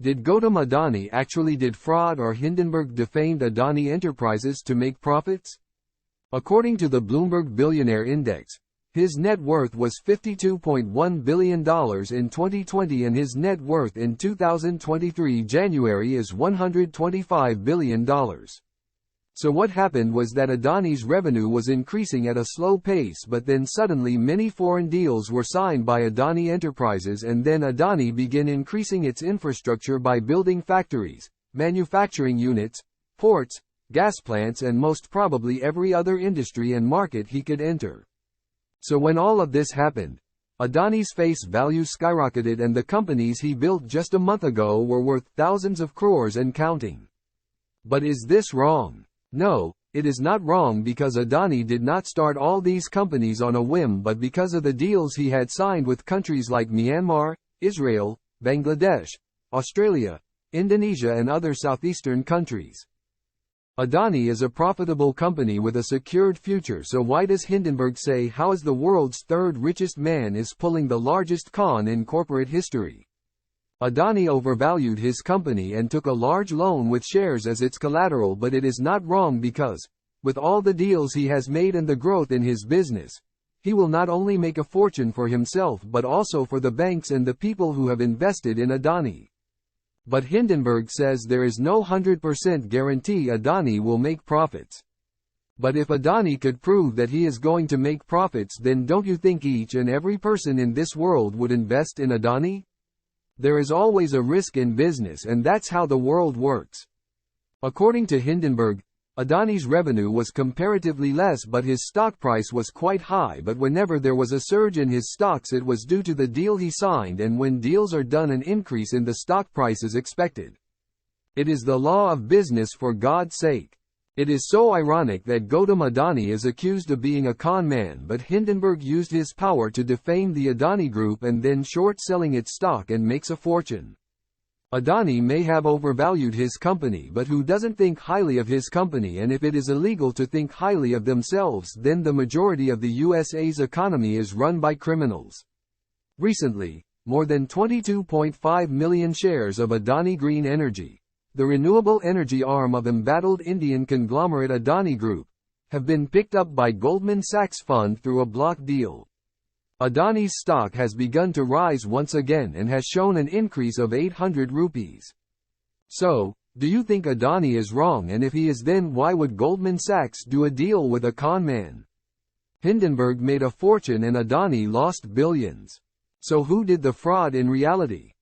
Did Gautam Adani actually did fraud, or Hindenburg defamed Adani Enterprises to make profits? According to the Bloomberg Billionaire Index, his net worth was $52.1 billion in 2020, and his net worth in 2023 January is $125 billion. So what happened was that Adani's revenue was increasing at a slow pace, but then suddenly many foreign deals were signed by Adani Enterprises, and then Adani began increasing its infrastructure by building factories, manufacturing units, ports, gas plants, and most probably every other industry and market he could enter. So when all of this happened, Adani's face value skyrocketed, and the companies he built just a month ago were worth thousands of crores and counting. But is this wrong? No, it is not wrong, because Adani did not start all these companies on a whim, but because of the deals he had signed with countries like Myanmar, Israel, Bangladesh, Australia, Indonesia, and other southeastern countries. Adani is a profitable company with a secured future, so why does Hindenburg say how is the world's third richest man is pulling the largest con in corporate history? Adani overvalued his company and took a large loan with shares as its collateral, but it is not wrong because, with all the deals he has made and the growth in his business, he will not only make a fortune for himself but also for the banks and the people who have invested in Adani. But Hindenburg says there is no 100% guarantee Adani will make profits. But if Adani could prove that he is going to make profits, then don't you think each and every person in this world would invest in Adani? There is always a risk in business, and that's how the world works. According to Hindenburg, Adani's revenue was comparatively less, but his stock price was quite high. But whenever there was a surge in his stocks, it was due to the deal he signed, and when deals are done, an increase in the stock price is expected. It is the law of business, for God's sake. It is so ironic that Gautam Adani is accused of being a con man, but Hindenburg used his power to defame the Adani Group and then short-selling its stock and makes a fortune. Adani may have overvalued his company, but who doesn't think highly of his company? And if it is illegal to think highly of themselves, then the majority of the USA's economy is run by criminals. Recently, more than 22.5 million shares of Adani Green Energy, the renewable energy arm of embattled Indian conglomerate Adani Group, have been picked up by Goldman Sachs Fund through a block deal. Adani's stock has begun to rise once again and has shown an increase of 800 rupees. So, do you think Adani is wrong? And if he is, then why would Goldman Sachs do a deal with a con man? Hindenburg made a fortune and Adani lost billions. So who did the fraud in reality?